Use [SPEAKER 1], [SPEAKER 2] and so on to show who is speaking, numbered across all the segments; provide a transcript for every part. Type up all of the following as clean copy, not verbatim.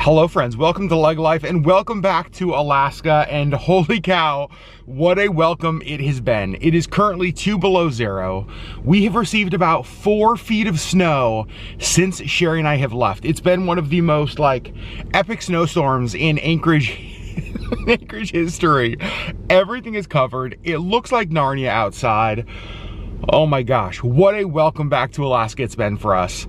[SPEAKER 1] Hello friends, welcome to LeggLife and welcome back to Alaska, and holy cow, what a welcome it has been. It is currently 2 below zero. We have received about 4 feet of snow since Sherri and I have left. It's been one of the most epic snowstorms in Anchorage history. Everything is covered. It looks like Narnia outside. Oh my gosh, what a welcome back to Alaska it's been for us.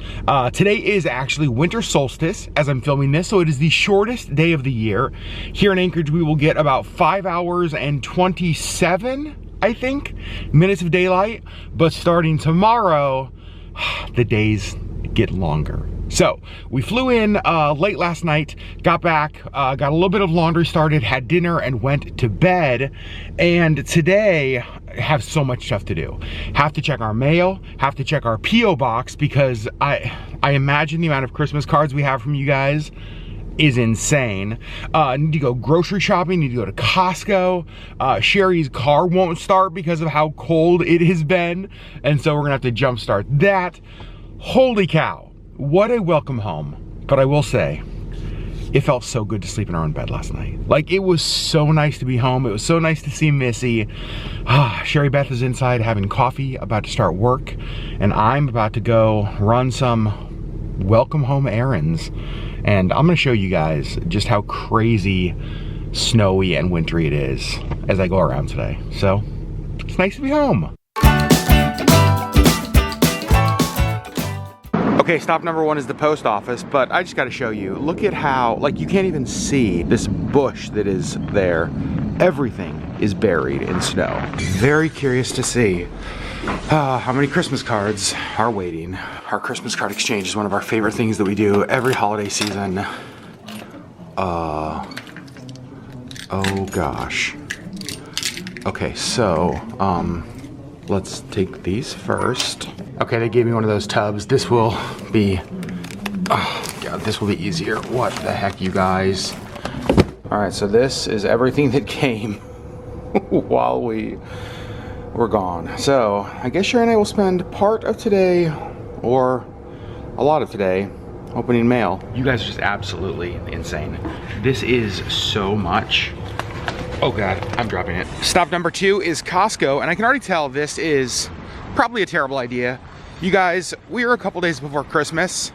[SPEAKER 1] Today is actually winter solstice as I'm filming this, so it is the shortest day of the year. Here in Anchorage, we will get about 5 hours and 27, I think, minutes of daylight. But starting tomorrow, the days get longer. So we flew in late last night, got back, got a little bit of laundry started, had dinner, and went to bed. And today, have so much stuff to do. Have to check our mail, have to check our P.O. box, because I imagine the amount of Christmas cards we have from you guys is insane. Need to go grocery shopping, need to go to Costco. Sherri's car won't start because of how cold it has been, and so we're gonna have to jumpstart that. Holy cow, what a welcome home. But I will say, it felt so good to sleep in our own bed last night. It was so nice to be home. It was so nice to see Missy. Sherri Beth is inside having coffee, about to start work, and I'm about to go run some welcome home errands. And I'm gonna show you guys just how crazy snowy and wintry it is as I go around today. So, it's nice to be home. Okay, stop number 1 is the post office, but I just gotta show you. Look at how, you can't even see this bush that is there. Everything is buried in snow. Very curious to see how many Christmas cards are waiting. Our Christmas card exchange is one of our favorite things that we do every holiday season. Oh gosh. Okay, so, let's take these first. Okay, they gave me one of those tubs. This will be, oh God, this will be easier. What the heck, you guys? All right, so this is everything that came while we were gone. So I guess Sherri and I will spend part of today, or a lot of today, opening mail. You guys are just absolutely insane. This is so much. Oh God, I'm dropping it. Stop number 2 is Costco, and I can already tell this is probably a terrible idea. You guys, we are a couple days before Christmas,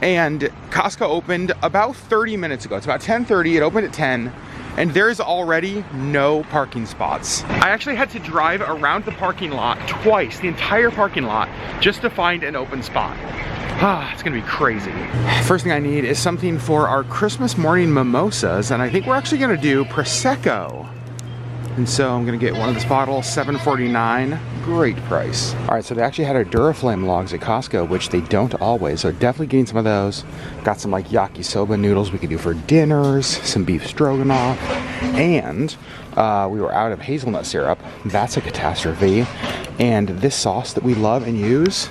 [SPEAKER 1] and Costco opened about 30 minutes ago. It's about 10:30, it opened at 10, and there's already no parking spots. I actually had to drive around the parking lot twice, the entire parking lot, just to find an open spot. It's gonna be crazy. First thing I need is something for our Christmas morning mimosas, and I think we're actually gonna do Prosecco. And so I'm gonna get one of this bottle, $7.49, great price. All right, so they actually had our Duraflame logs at Costco, which they don't always, so definitely getting some of those. Got some yakisoba noodles we could do for dinners, some beef stroganoff, and we were out of hazelnut syrup. That's a catastrophe. And this sauce that we love and use,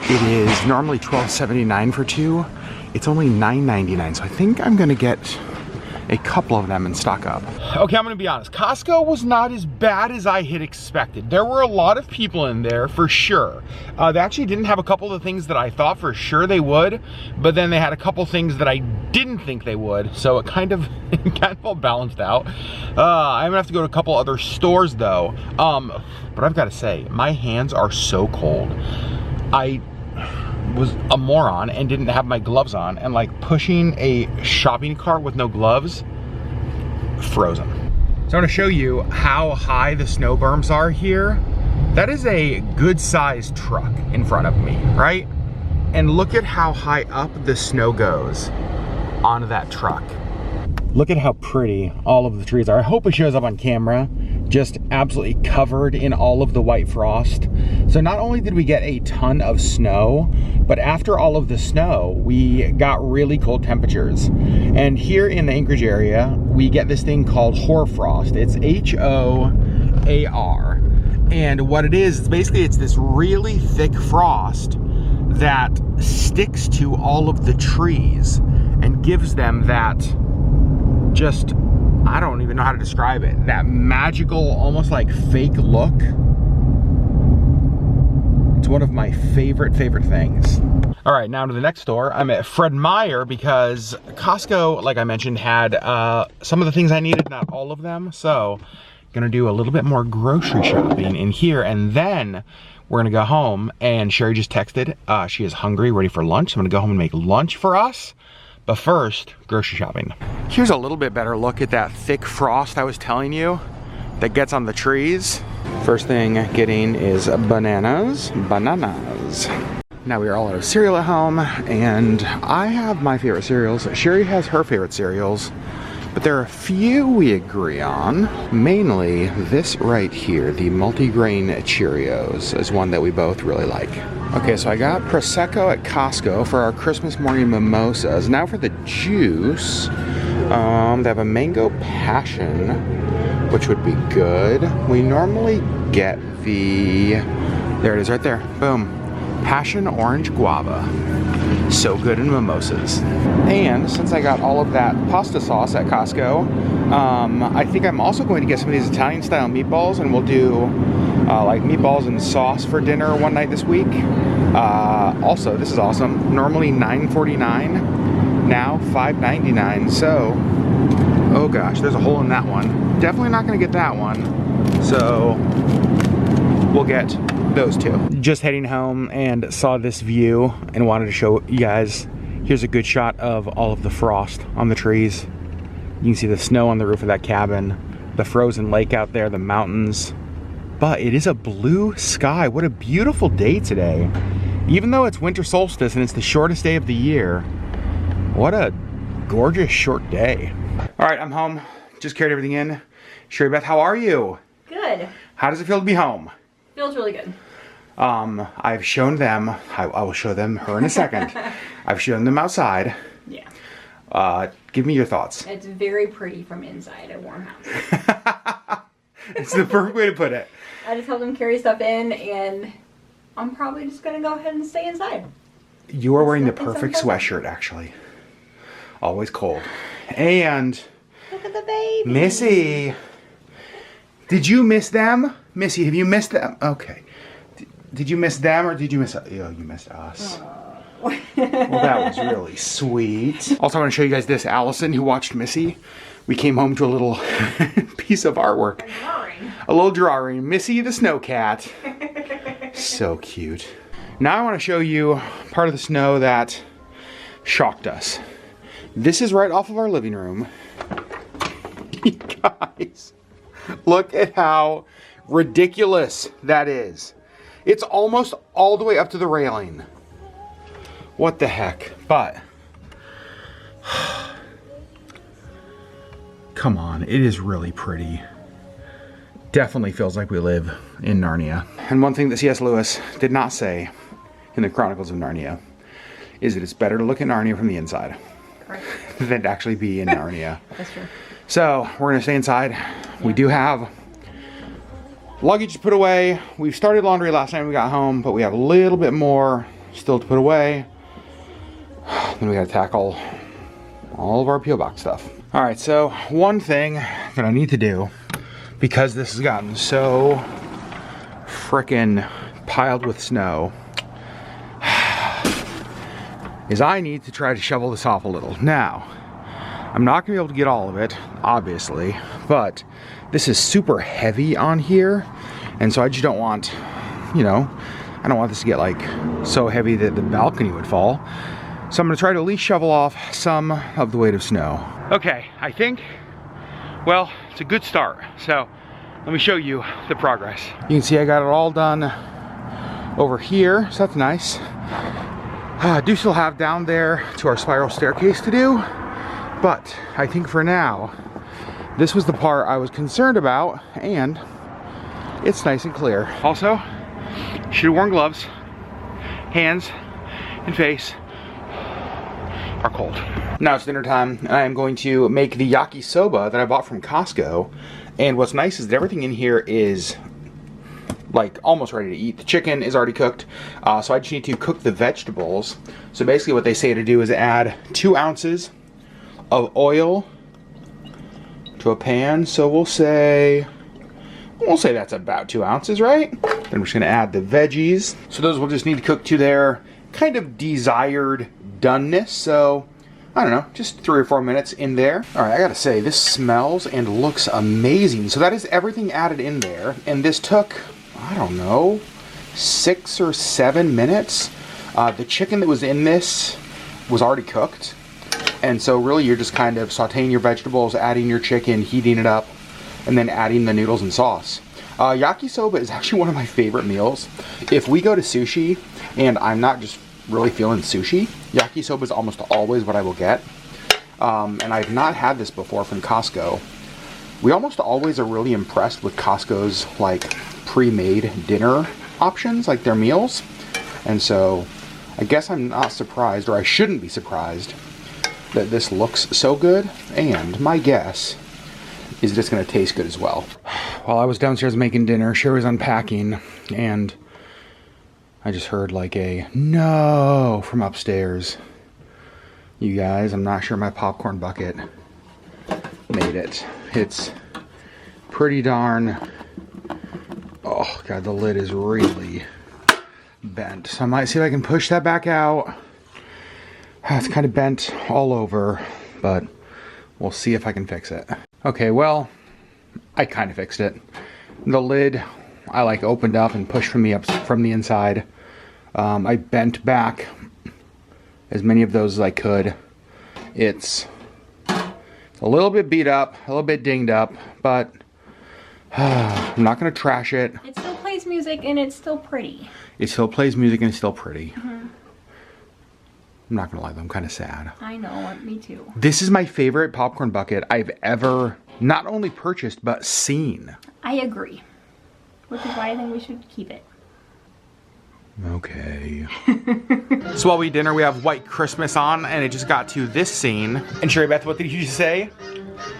[SPEAKER 1] it is normally $12.79 for 2. It's only $9.99, so I think I'm gonna get a couple of them and stock up. Okay, I'm gonna be honest. Costco was not as bad as I had expected. There were a lot of people in there for sure. They actually didn't have a couple of the things that I thought for sure they would, but then they had a couple things that I didn't think they would, so it kind of all balanced out. I'm gonna have to go to a couple other stores though. But I've gotta say, my hands are so cold. I was a moron and didn't have my gloves on, and pushing a shopping cart with no gloves, frozen. So I'm gonna show you how high the snow berms are here. That is a good sized truck in front of me, right? And look at how high up the snow goes onto that truck. Look at how pretty all of the trees are. I hope it shows up on camera. Just absolutely covered in all of the white frost. So not only did we get a ton of snow, but after all of the snow, we got really cold temperatures. And here in the Anchorage area, we get this thing called hoarfrost. It's H-O-A-R. And what it is, it's this really thick frost that sticks to all of the trees and gives them that just, I don't even know how to describe it, that magical, almost fake look. It's one of my favorite things. All right, now to the next store. I'm at Fred Meyer because Costco, like I mentioned, had some of the things I needed, not all of them. So, gonna do a little bit more grocery shopping in here, and then we're gonna go home. And Sherri just texted, she is hungry, ready for lunch. So I'm gonna go home and make lunch for us. But first, grocery shopping. Here's a little bit better look at that thick frost I was telling you that gets on the trees. First thing getting is bananas. Now we are all out of cereal at home, and I have my favorite cereals. Sherri has her favorite cereals, but there are a few we agree on. Mainly this right here, the multigrain Cheerios, is one that we both really like. Okay, so I got Prosecco at Costco for our Christmas morning mimosas. Now for the juice, they have a mango passion, which would be good. We normally get the, there it is right there, boom. Passion orange guava. So good in mimosas. And since I got all of that pasta sauce at Costco, I think I'm also going to get some of these Italian style meatballs, and we'll do like meatballs and sauce for dinner one night this week. Also, this is awesome. Normally $9.49, now $5.99. So, oh gosh, there's a hole in that one. Definitely not gonna get that one. So, we'll get those two. Just heading home and saw this view and wanted to show you guys. Here's a good shot of all of the frost on the trees. You can see the snow on the roof of that cabin, the frozen lake out there, the mountains. But it is a blue sky. What a beautiful day today. Even though it's winter solstice and it's the shortest day of the year, what a gorgeous short day. All right, I'm home. Just carried everything in. Sherri Beth, how are you?
[SPEAKER 2] Good.
[SPEAKER 1] How does it feel to be home?
[SPEAKER 2] Feels really good.
[SPEAKER 1] I've shown them, I will show them her in a second. I've shown them outside.
[SPEAKER 2] Yeah.
[SPEAKER 1] Give me your thoughts.
[SPEAKER 2] It's very pretty from inside, a warm house.
[SPEAKER 1] It's the perfect way to put it.
[SPEAKER 2] I just helped them carry stuff in, and I'm probably just going to go ahead and stay inside.
[SPEAKER 1] You are wearing the perfect sweatshirt, actually. Always cold. And
[SPEAKER 2] look at the baby.
[SPEAKER 1] Missy. Did you miss them? Missy, have you missed them? Okay. Did you miss them or did you miss us? Oh, you missed us. Well, that was really sweet. Also, I want to show you guys this. Allison, who watched Missy, we came home to a little piece of artwork.
[SPEAKER 2] A drawing.
[SPEAKER 1] A little drawing. Missy the snow cat. So cute. Now I want to show you part of the snow that shocked us. This is right off of our living room. You guys, look at how ridiculous that is. It's almost all the way up to the railing. What the heck? But come on, it is really pretty. Definitely feels like we live in Narnia. And one thing that C.S. Lewis did not say in the Chronicles of Narnia is that it's better to look at Narnia from the inside.
[SPEAKER 2] Correct.
[SPEAKER 1] Than to actually be in Narnia.
[SPEAKER 2] That's true.
[SPEAKER 1] So we're gonna stay inside. Yeah. We do have luggage to put away. We started laundry last night when we got home, but we have a little bit more still to put away. Then we gotta tackle all of our P.O. Box stuff. All right, so one thing that I need to do, because this has gotten so frickin' piled with snow, is I need to try to shovel this off a little. Now, I'm not gonna be able to get all of it, obviously, but this is super heavy on here, and so I just don't want, you know, I don't want this to get like so heavy that the balcony would fall. So I'm gonna try to at least shovel off some of the weight of snow. Okay, I think, well, it's a good start. So let me show you the progress. You can see I got it all done over here, so that's nice. I do still have down there to our spiral staircase to do, but I think for now, this was the part I was concerned about, and it's nice and clear. Also, should have worn gloves. Hands and face are cold. Now it's dinner time, and I am going to make the yakisoba that I bought from Costco. And what's nice is that everything in here is like almost ready to eat. The chicken is already cooked, so I just need to cook the vegetables. So basically what they say to do is add 2 ounces of oil to a pan. So we'll say that's about 2 ounces, right? Then we're just gonna add the veggies. So those will just need to cook to their kind of desired doneness. So I don't know, just 3 or 4 minutes in there. All right, I gotta say, this smells and looks amazing. So that is everything added in there. And this took, I don't know, 6 or 7 minutes. The chicken that was in this was already cooked. And so really you're just kind of sauteing your vegetables, adding your chicken, heating it up, and then adding the noodles and sauce. Yakisoba is actually one of my favorite meals. If we go to sushi and I'm not just really feeling sushi, yakisoba is almost always what I will get. And I've not had this before from Costco. We almost always are really impressed with Costco's like pre-made dinner options, like their meals. And so I guess I'm not surprised, or I shouldn't be surprised, that this looks so good. And my guess is it's going to taste good as well. While I was downstairs making dinner, Sherri was unpacking, and I just heard like a no from upstairs. You guys, I'm not sure my popcorn bucket made it. It's pretty darn, oh God, the lid is really bent. So I might see if I can push that back out. It's kind of bent all over, but we'll see if I can fix it. Okay, well, I kind of fixed it. The lid, I like opened up and pushed from the inside. I bent back as many of those as I could. It's a little bit beat up, a little bit dinged up, but I'm not gonna trash it.
[SPEAKER 2] It still plays music and it's still pretty.
[SPEAKER 1] It still plays music and it's still pretty. Mm-hmm. I'm not gonna lie though, I'm kind of sad.
[SPEAKER 2] I know, me too.
[SPEAKER 1] This is my favorite popcorn bucket I've ever not only purchased, but seen.
[SPEAKER 2] I agree. Which is why I think we should keep it.
[SPEAKER 1] Okay. So while we eat dinner, we have White Christmas on, and it just got to this scene. And Sherri Beth, what did you say?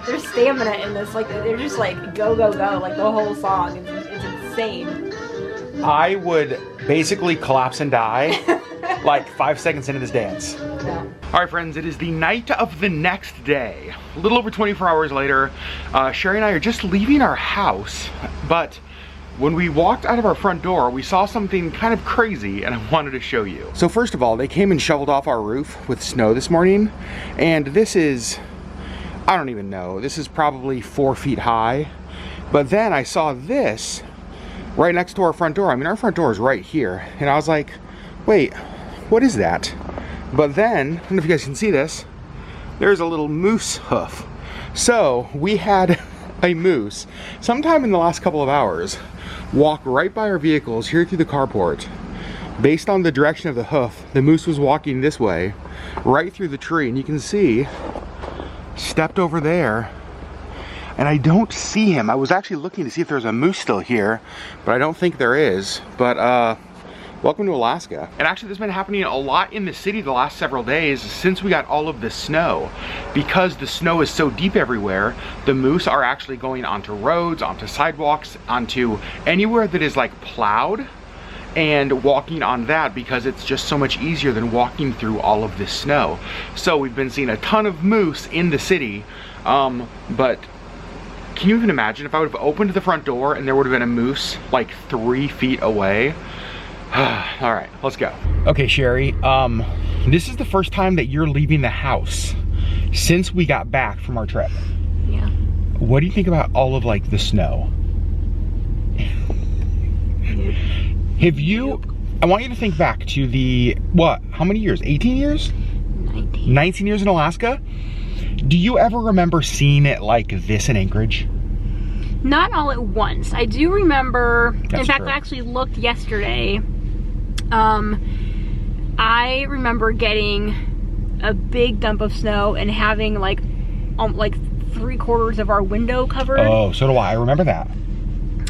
[SPEAKER 2] There's stamina in this, like they're just like go, go, go, like the whole song. It's insane.
[SPEAKER 1] I would basically collapse and die like 5 seconds into this dance.
[SPEAKER 2] Yeah.
[SPEAKER 1] All right, friends, it is the night of the next day. A little over 24 hours later, Sherri and I are just leaving our house, but when we walked out of our front door, we saw something kind of crazy, and I wanted to show you. So first of all, they came and shoveled off our roof with snow this morning, and this is, I don't even know, this is probably 4 feet high. But then I saw this right next to our front door. I mean, our front door is right here, and I was like, wait, what is that? But then, I don't know if you guys can see this, there's a little moose hoof. So we had a moose sometime in the last couple of hours walk right by our vehicles here through the carport. Based on the direction of the hoof, the moose was walking this way right through the tree, and you can see stepped over there, and I don't see him. I was actually looking to see if there's a moose still here, but I don't think there is. But welcome to Alaska. And actually this has been happening a lot in the city the last several days since we got all of the snow. Because the snow is so deep everywhere, the moose are actually going onto roads, onto sidewalks, onto anywhere that is like plowed, and walking on that because it's just so much easier than walking through all of this snow. So we've been seeing a ton of moose in the city, but can you even imagine if I would have opened the front door and there would have been a moose like 3 feet away? All right, let's go. Okay, Sherri, this is the first time that you're leaving the house since we got back from our trip.
[SPEAKER 2] Yeah.
[SPEAKER 1] What do you think about all of like the snow? Have you, I want you to think back to the, what, how many years? 18 years?
[SPEAKER 2] 19.
[SPEAKER 1] 19 years in Alaska? Do you ever remember seeing it like this in Anchorage?
[SPEAKER 2] Not all at once. I do remember,
[SPEAKER 1] That's
[SPEAKER 2] in fact,
[SPEAKER 1] true.
[SPEAKER 2] I actually looked yesterday. I remember getting a big dump of snow and having like 3/4 of our window covered.
[SPEAKER 1] Oh, so do I. I remember that.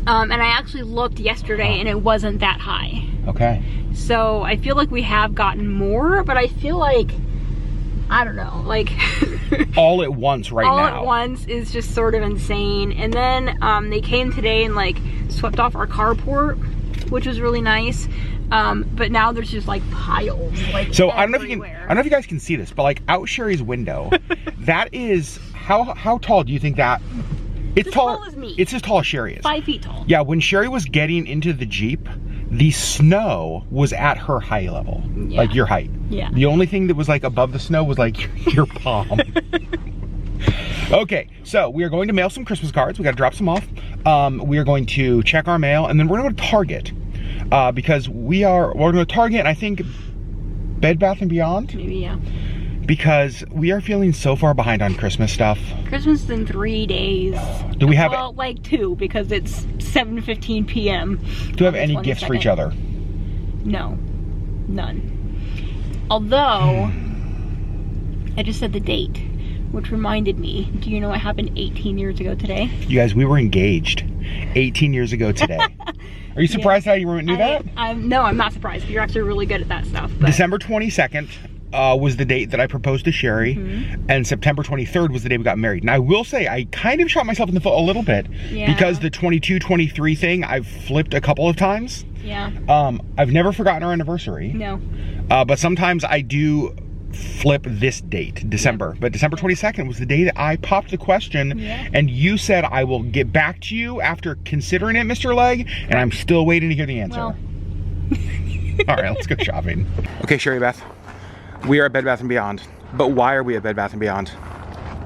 [SPEAKER 2] And I actually looked yesterday and it wasn't that high.
[SPEAKER 1] Okay.
[SPEAKER 2] So I feel like we have gotten more, but I feel like, I don't know, like
[SPEAKER 1] all at once right
[SPEAKER 2] all
[SPEAKER 1] now.
[SPEAKER 2] at once is just sort of insane. And then they came today and like swept off our carport, which was really nice. But now there's just like piles, like
[SPEAKER 1] So
[SPEAKER 2] everywhere.
[SPEAKER 1] I don't know if you guys can see this, but like out Sherri's window, that is how tall do you think that? It's
[SPEAKER 2] as
[SPEAKER 1] taller.
[SPEAKER 2] tall as me.
[SPEAKER 1] It's as tall as Sherri is.
[SPEAKER 2] 5 feet tall.
[SPEAKER 1] Yeah, when Sherri was getting into the Jeep, the snow was at her high level, like your height.
[SPEAKER 2] Yeah.
[SPEAKER 1] The only thing that was like above the snow was like your palm. Okay, so we are going to mail some Christmas cards. We got to drop some off. We are going to check our mail, and then we're going to go to Target because we're going to Target, and I think Bed Bath & Beyond.
[SPEAKER 2] Maybe, yeah.
[SPEAKER 1] Because we are feeling so far behind on Christmas stuff.
[SPEAKER 2] Christmas is in 3 days.
[SPEAKER 1] Do we have?
[SPEAKER 2] Well, like 2 because it's 7:15 p.m.
[SPEAKER 1] Do we have any gifts for each other?
[SPEAKER 2] No, none. Although I just said the date, which reminded me. Do you know what happened 18 years ago today?
[SPEAKER 1] You guys, we were engaged 18 years ago today. Are you surprised how you knew that?
[SPEAKER 2] No, I'm not surprised. You're actually really good at that stuff. But.
[SPEAKER 1] December 22nd. Was the date that I proposed to Sherri, and September 23rd was the day we got married. And I will say, I kind of shot myself in the foot a little bit because the 22-23 thing, I've flipped a couple of times.
[SPEAKER 2] Yeah.
[SPEAKER 1] I've never forgotten our anniversary.
[SPEAKER 2] No.
[SPEAKER 1] But sometimes I do flip this date, December.
[SPEAKER 2] Yeah.
[SPEAKER 1] But December 22nd was the day that I popped the question, and you said, I will get back to you after considering it, Mr. Legg, and I'm still waiting to hear the answer.
[SPEAKER 2] Well.
[SPEAKER 1] All right, let's go shopping. Okay, Sherri Beth. We are at Bed Bath & Beyond, but why are we at Bed Bath & Beyond?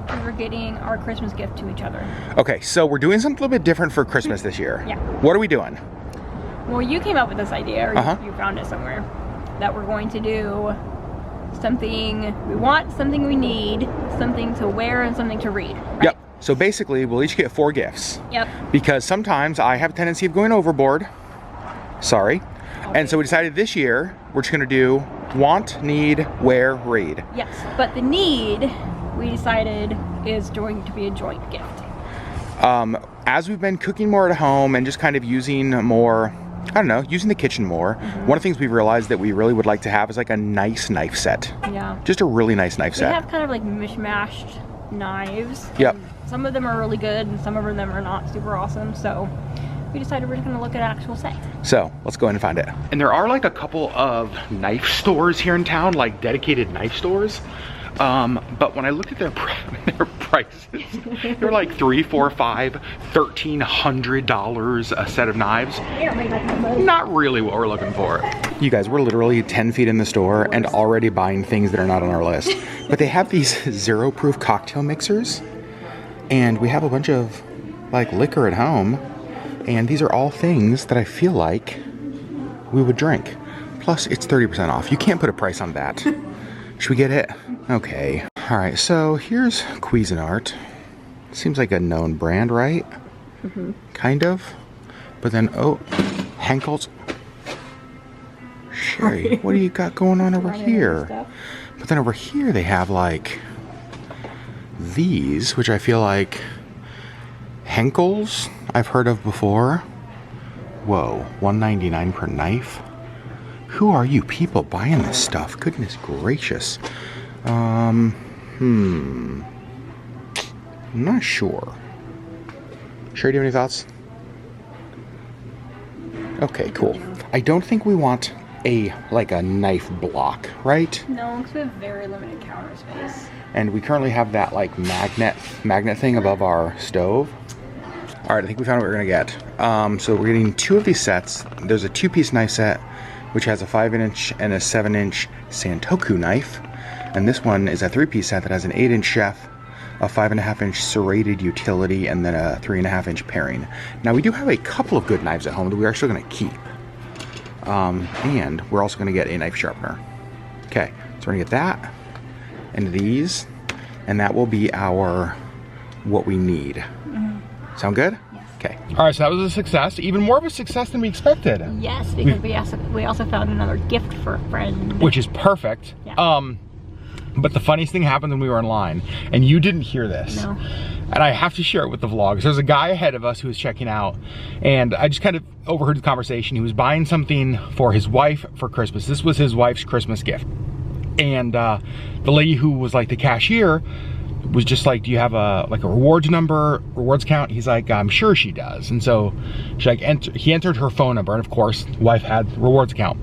[SPEAKER 2] We're getting our Christmas gift to each other.
[SPEAKER 1] Okay, so we're doing something a little bit different for Christmas this year.
[SPEAKER 2] Yeah.
[SPEAKER 1] What are we doing?
[SPEAKER 2] Well, you came up with this idea, or you found it somewhere, that we're going to do something we want, something we need, something to wear, and something to read. Right?
[SPEAKER 1] Yep. So basically, we'll each get 4 gifts.
[SPEAKER 2] Yep.
[SPEAKER 1] Because sometimes I have a tendency of going overboard. Sorry. Okay. And so we decided this year, we're just gonna do want, need, wear, read.
[SPEAKER 2] Yes, but the need, we decided, is going to be a joint gift.
[SPEAKER 1] As we've been cooking more at home and just kind of using more, I don't know, using the kitchen more, one of the things we've realized that we really would like to have is like a nice knife set.
[SPEAKER 2] Yeah.
[SPEAKER 1] Just a really nice knife set.
[SPEAKER 2] We have kind of like mishmashed knives.
[SPEAKER 1] Yep.
[SPEAKER 2] Some of them are really good and some of them are not super awesome, so we decided we're just gonna look at actual set.
[SPEAKER 1] So let's go ahead and find it. And there are like a couple of knife stores here in town, like dedicated knife stores. But when I looked at their prices, they're like $300, $400, $500, $1,300 a set of knives. Not really what we're looking for. You guys, we're literally 10 feet in the store and already buying things that are not on our list. But they have these zero-proof cocktail mixers, and we have a bunch of like liquor at home. And these are all things that I feel like we would drink. Plus, it's 30% off. You can't put a price on that. Should we get it? Okay. All right, so here's Cuisinart. Seems like a known brand, right? Kind of. But then, oh, Henkel's. Sherri, what do you got going on over here? But then over here they have like these, which I feel like Henkel's I've heard of before. Whoa, $1.99 per knife? Who are you people buying this stuff? Goodness gracious. I'm not sure. Sherri, do you have any thoughts? Okay, cool. I don't think we want a knife block, right?
[SPEAKER 2] No, because we have very limited counter space.
[SPEAKER 1] And we currently have that like magnet thing above our stove. All right, I think we found what we're gonna get. So we're getting 2 of these sets. There's a 2-piece knife set, which has a 5-inch and a 7-inch Santoku knife. And this one is a 3-piece set that has an 8-inch chef, a 5.5-inch serrated utility, and then a 3.5-inch paring. Now we do have a couple of good knives at home that we are still gonna keep. And we're also gonna get a knife sharpener. Okay, so we're gonna get that, and these, and that will be our, what we need. Sound good?
[SPEAKER 2] Yes.
[SPEAKER 1] Okay. All right, so that was a success. Even more of a success than we expected.
[SPEAKER 2] Yes, because we also found another gift for a friend.
[SPEAKER 1] Which is perfect.
[SPEAKER 2] Yeah.
[SPEAKER 1] But the funniest thing happened when we were in line, and you didn't hear this.
[SPEAKER 2] No.
[SPEAKER 1] And I have to share it with the vlog. There's a guy ahead of us who was checking out, and I just kind of overheard the conversation. He was buying something for his wife for Christmas. This was his wife's Christmas gift. And the lady who was like the cashier was just like, do you have a rewards number, rewards count? He's like, I'm sure she does. And so he entered her phone number, and of course, the wife had the rewards account.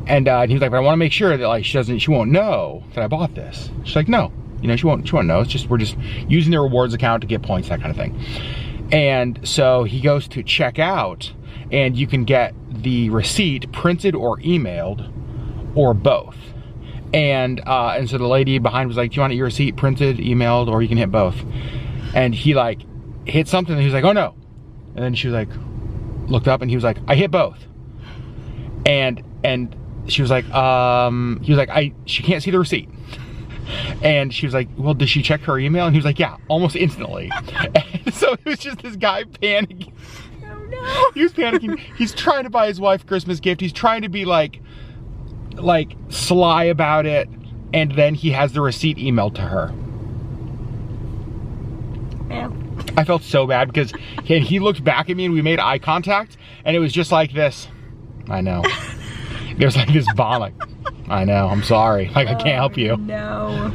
[SPEAKER 1] And he was like, but I want to make sure that like she won't know that I bought this. She's like, no, you know, she won't know. It's just, we're just using the rewards account to get points, that kind of thing. And so he goes to check out, and you can get the receipt printed or emailed, or both. And so the lady behind was like, do you want your receipt printed, emailed, or you can hit both? And he like hit something, and he was like, oh no. And then she was like, looked up, and he was like, I hit both. And she was like, he was like, she can't see the receipt. And she was like, well, did she check her email? And he was like, yeah, almost instantly. And so it was just this guy panicking.
[SPEAKER 2] Oh no.
[SPEAKER 1] He was panicking. He's trying to buy his wife a Christmas gift. He's trying to be like sly about it. And then he has the receipt emailed to her.
[SPEAKER 2] Yeah.
[SPEAKER 1] I felt so bad because he looked back at me and we made eye contact, and it was just like this. I know. There's like this vomit. I know, I'm sorry. Like, I can't help you.
[SPEAKER 2] No.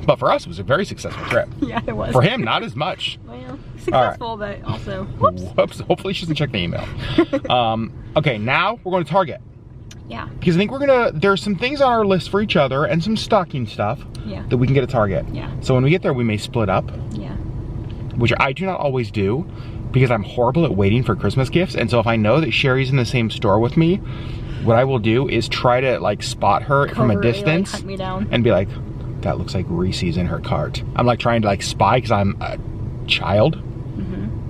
[SPEAKER 1] But for us, it was a very successful trip.
[SPEAKER 2] Yeah, it was.
[SPEAKER 1] For him, not as much.
[SPEAKER 2] Well, successful, but also, whoops.
[SPEAKER 1] Whoops. Hopefully she doesn't check the email. Okay, now we're going to Target.
[SPEAKER 2] Yeah.
[SPEAKER 1] Because I think there's some things on our list for each other and some stocking stuff that we can get at Target.
[SPEAKER 2] Yeah.
[SPEAKER 1] So when we get there, we may split up.
[SPEAKER 2] Yeah.
[SPEAKER 1] Which I do not always do, because I'm horrible at waiting for Christmas gifts. And so if I know that Sherry's in the same store with me, what I will do is try to like spot her from a distance,
[SPEAKER 2] hunt me down,
[SPEAKER 1] and be like, that looks like Reese's in her cart. I'm like trying to like spy because I'm a child.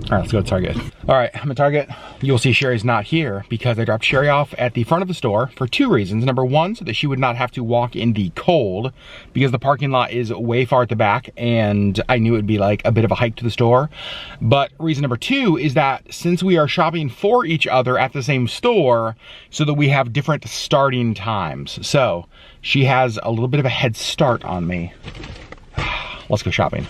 [SPEAKER 1] All right, let's go to Target. All right, I'm at Target. You'll see Sherry's not here because I dropped Sherry off at the front of the store for two reasons. Number one, so that she would not have to walk in the cold, because the parking lot is way far at the back and I knew it would be like a bit of a hike to the store. But reason number two is that since we are shopping for each other at the same store, so that we have different starting times. So she has a little bit of a head start on me. Let's go shopping.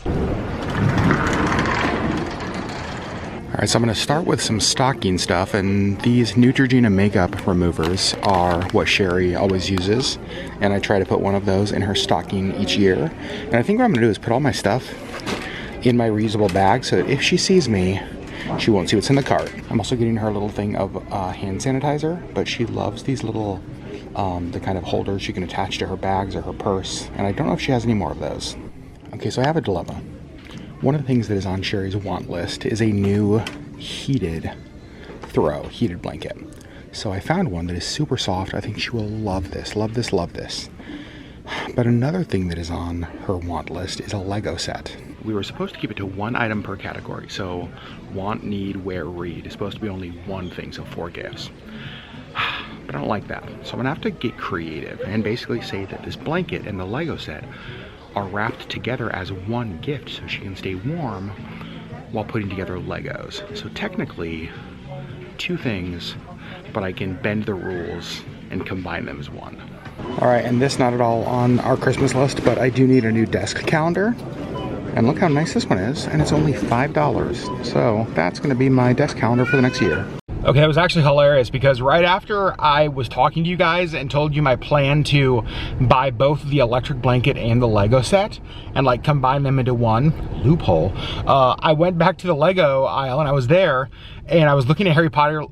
[SPEAKER 1] All right, so I'm gonna start with some stocking stuff, and these Neutrogena makeup removers are what Sherry always uses, and I try to put one of those in her stocking each year. And I think what I'm gonna do is put all my stuff in my reusable bag so that if she sees me, she won't see what's in the cart. I'm also getting her a little thing of hand sanitizer, but she loves these little, the kind of holders she can attach to her bags or her purse, and I don't know if she has any more of those. Okay, so I have a dilemma. One of the things that is on Sherry's want list is a new heated blanket. So I found one that is super soft. I think she will love this, love this, love this. But another thing that is on her want list is a Lego set. We were supposed to keep it to one item per category. So want, need, wear, read is supposed to be only one thing, so 4 gifts. But I don't like that. So I'm gonna have to get creative and basically say that this blanket and the Lego set are wrapped together as one gift so she can stay warm while putting together Legos. So technically, 2 things, but I can bend the rules and combine them as one. All right, and this not at all on our Christmas list, but I do need a new desk calendar. And look how nice this one is, and it's only $5. So that's gonna be my desk calendar for the next year. Okay, it was actually hilarious because right after I was talking to you guys and told you my plan to buy both the electric blanket and the Lego set and like combine them into one, loophole, I went back to the Lego aisle and I was there and I was looking at Harry Potter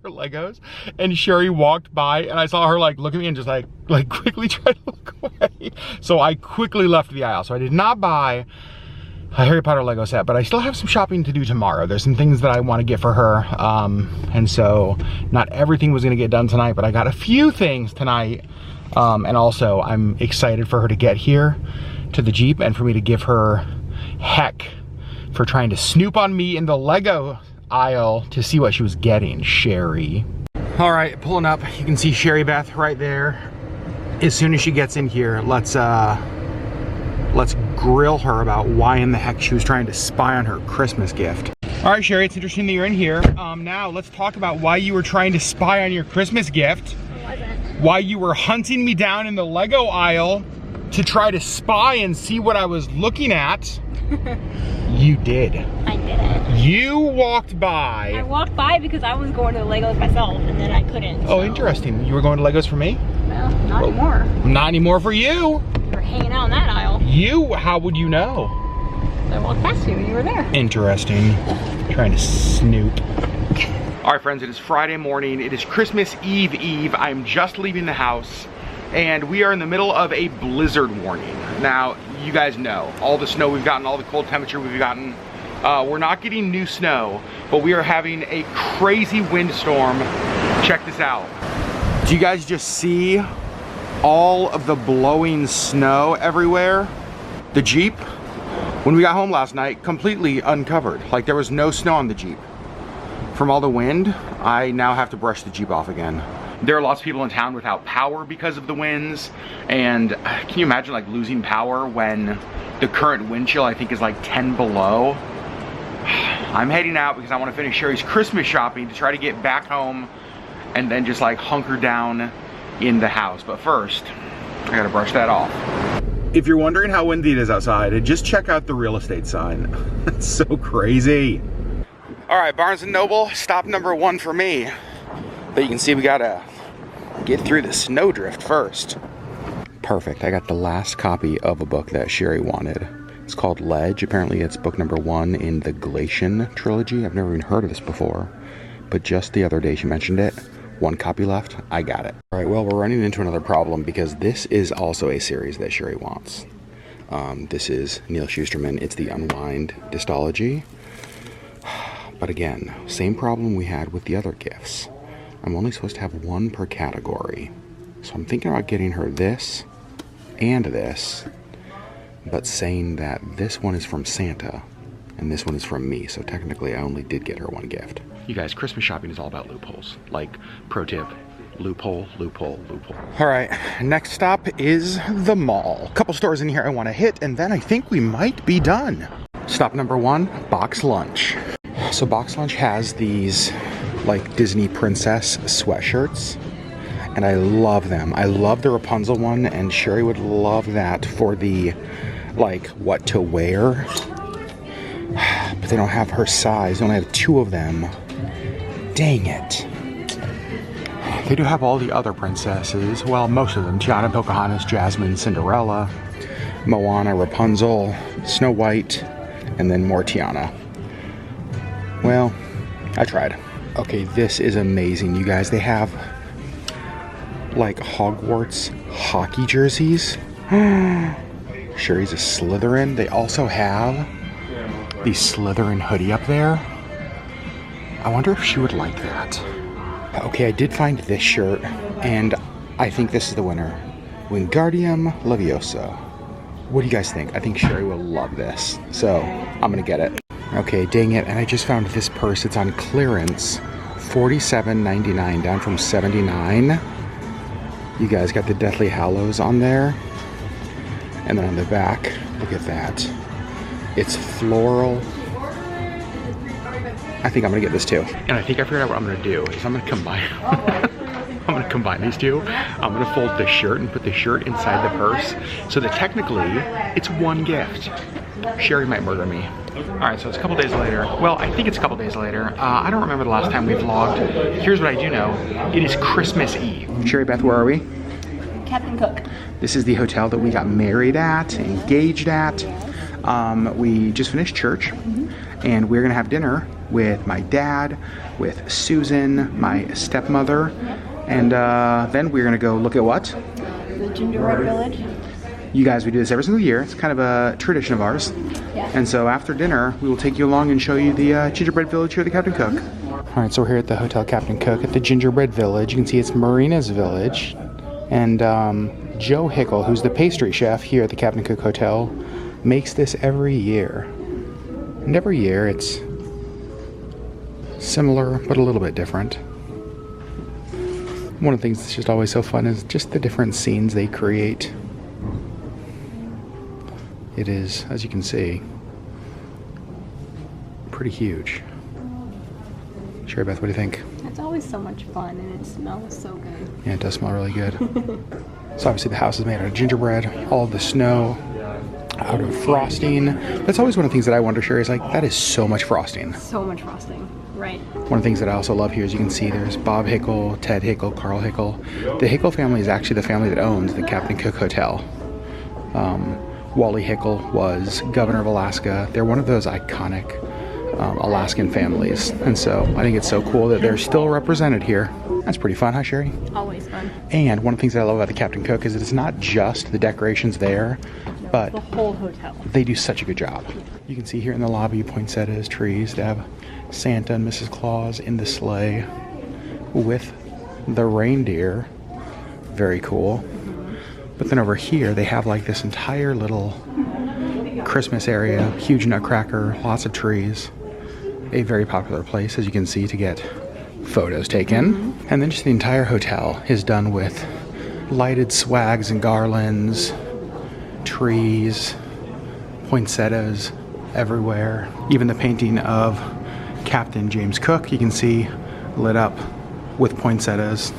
[SPEAKER 1] Legos, and Sherry walked by and I saw her like look at me and just like quickly try to look away. So I quickly left the aisle. So I did not buy a Harry Potter Lego set, but I still have some shopping to do tomorrow. There's some things that I want to get for her, and so not everything was gonna get done tonight, but I got a few things tonight, and also I'm excited for her to get here to the Jeep and for me to give her heck for trying to snoop on me in the Lego aisle to see what she was getting, Sherry. All right, pulling up, you can see Sherry Beth right there. As soon as she gets in here, let's grill her about why in the heck she was trying to spy on her Christmas gift. All right, Sherry, it's interesting that you're in here. Now let's talk about why you were trying to spy on your Christmas gift.
[SPEAKER 2] I wasn't.
[SPEAKER 1] Why you were hunting me down in the Lego aisle to try to spy and see what I was looking at. You did.
[SPEAKER 2] I didn't.
[SPEAKER 1] You walked by.
[SPEAKER 2] I walked by because I was going to the Legos myself and then I couldn't.
[SPEAKER 1] Oh,
[SPEAKER 2] so.
[SPEAKER 1] Interesting. You were going to Legos for me?
[SPEAKER 2] Well, not anymore.
[SPEAKER 1] Not anymore for you.
[SPEAKER 2] You were hanging out in that aisle.
[SPEAKER 1] You, how would you know?
[SPEAKER 2] I walked past you and you were there.
[SPEAKER 1] Interesting. Trying to snoop. All right, friends, it is Friday morning. It is Christmas Eve. I'm just leaving the house and we are in the middle of a blizzard warning. Now, you guys know, all the snow we've gotten, all the cold temperature we've gotten, We're not getting new snow, but we are having a crazy windstorm. Check this out. Do you guys just see all of the blowing snow everywhere? The Jeep, when we got home last night, completely uncovered. Like there was no snow on the Jeep. From all the wind, I now have to brush the Jeep off again. There are lots of people in town without power because of the winds. And can you imagine like losing power when the current wind chill I think is like 10 below? I'm heading out because I want to finish Sherri's Christmas shopping to try to get back home and then just like hunker down in the house. But first, I gotta brush that off. If you're wondering how windy it is outside, just check out the real estate sign. It's so crazy. All right, Barnes & Noble, stop number 1 for me. But you can see we gotta get through the snowdrift first. Perfect, I got the last copy of a book that Sherri wanted. It's called Legg. Apparently it's book number 1 in the Glacian trilogy. I've never even heard of this before. But just the other day she mentioned it. 1 copy left, I got it. All right, well, we're running into another problem because this is also a series that Sherri wants. This is Neil Shusterman. It's the Unwind Dystology. But again, same problem we had with the other gifts. I'm only supposed to have 1 per category. So I'm thinking about getting her this and this, but saying that this one is from Santa and this one is from me. So technically I only did get her 1 gift. You guys, Christmas shopping is all about loopholes. Like, pro tip, loophole, loophole, loophole. All right, next stop is the mall. A couple stores in here I want to hit, and then I think we might be done. Stop number 1, Box Lunch. So Box Lunch has these like Disney princess sweatshirts, and I love them. I love the Rapunzel one, and Sherri would love that for the like what to wear. But they don't have her size. They only have 2 of them. Dang it. They do have all the other princesses. Well, most of them. Tiana, Pocahontas, Jasmine, Cinderella, Moana, Rapunzel, Snow White, and then more Tiana. Well, I tried. Okay, this is amazing, you guys. They have like Hogwarts hockey jerseys. Sherri's a Slytherin. They also have the Slytherin hoodie up there. I wonder if she would like that. Okay, I did find this shirt, and I think this is the winner. Wingardium Leviosa. What do you guys think? I think Sherri will love this, so I'm gonna get it. Okay, dang it, and I just found this purse. It's on clearance, $47.99, down from $79. You guys got the Deathly Hallows on there. And then on the back, look at that. It's floral. I think I'm gonna get this too. And I think I figured out what I'm gonna do is I'm gonna combine I'm gonna combine these two. I'm gonna fold the shirt and put the shirt inside the purse so that technically it's 1 gift. Sherri might murder me. All right, so it's a couple days later. Well, I think it's a couple days later. I don't remember the last time we vlogged. Here's what I do know. It is Christmas Eve. Sherri Beth, where are we?
[SPEAKER 2] Captain Cook.
[SPEAKER 1] This is the hotel that we got married at, engaged at. We just finished church, and we're gonna have dinner with my dad, with Susan, my stepmother, and then we're gonna go look at what?
[SPEAKER 2] The Gingerbread Village.
[SPEAKER 1] You guys, we do this every single year. It's kind of a tradition of ours.
[SPEAKER 2] Yeah.
[SPEAKER 1] And so after dinner, we will take you along and show you the Gingerbread Village here at the Captain Cook. All right, so we're here at the Hotel Captain Cook at the Gingerbread Village. You can see it's Marina's Village. And Joe Hickle, who's the pastry chef here at the Captain Cook Hotel, makes this every year. And every year it's similar, but a little bit different. One of the things that's just always so fun is just the different scenes they create. It is, as you can see, pretty huge. Sherri Beth, what do you think?
[SPEAKER 2] It's always so much fun, and it smells so good.
[SPEAKER 1] Yeah, it does smell really good. So obviously the house is made out of gingerbread, all of the snow out of frosting. That's always one of the things that I wonder, Sherri, is like, that is so much frosting.
[SPEAKER 2] So much frosting, right.
[SPEAKER 1] One of the things that I also love here is you can see there's Bob Hickle, Ted Hickle, Carl Hickle. The Hickle family is actually the family that owns the Captain Cook Hotel. Wally Hickle was governor of Alaska. They're one of those iconic Alaskan families. And so I think it's so cool that they're still represented here. That's pretty fun, huh, Sherri?
[SPEAKER 2] Always fun.
[SPEAKER 1] And one of the things that I love about the Captain Cook is that it's not just the decorations there, but
[SPEAKER 2] the whole hotel.
[SPEAKER 1] They do such a good job. You can see here in the lobby poinsettias, trees. They have Santa and Mrs. Claus in the sleigh with the reindeer. Very cool. But then over here, they have like this entire little Christmas area, huge nutcracker, lots of trees. A very popular place, as you can see, to get photos taken. And then just the entire hotel is done with lighted swags and garlands, trees, poinsettias everywhere. Even the painting of Captain James Cook, you can see lit up with poinsettias.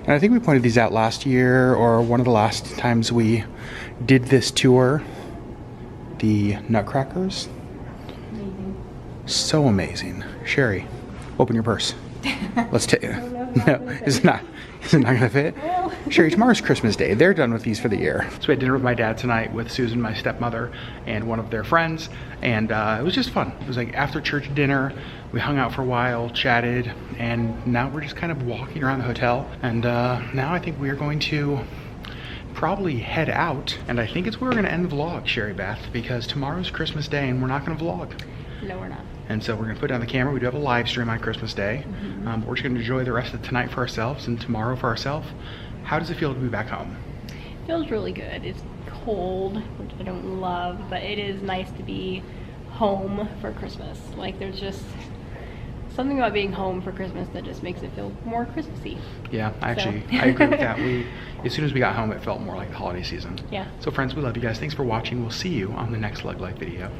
[SPEAKER 1] And I think we pointed these out last year or one of the last times we did this tour. The nutcrackers.
[SPEAKER 2] Amazing.
[SPEAKER 1] So amazing. Sherri, open your purse. Let's take it. No, is it not gonna fit? Sherri, tomorrow's Christmas Day. They're done with these for the year. So we had dinner with my dad tonight with Susan, my stepmother, and one of their friends, and it was just fun. It was like after church dinner. We hung out for a while, chatted, and now we're just kind of walking around the hotel. And now I think we are going to probably head out, and I think it's where we're gonna end the vlog, Sherri Beth, because tomorrow's Christmas Day and we're not gonna vlog.
[SPEAKER 2] No, we're not.
[SPEAKER 1] And so we're gonna put down the camera. We do have a live stream on Christmas Day. But we're just gonna enjoy the rest of tonight for ourselves and tomorrow for ourselves. How does it feel to be back home?
[SPEAKER 2] It feels really good. It's cold, which I don't love, but it is nice to be home for Christmas. Like, there's just something about being home for Christmas that just makes it feel more Christmassy.
[SPEAKER 1] Yeah, I agree with that. As soon as we got home, it felt more like the holiday season.
[SPEAKER 2] Yeah.
[SPEAKER 1] So friends, we love you guys. Thanks for watching. We'll see you on the next LeggLife video.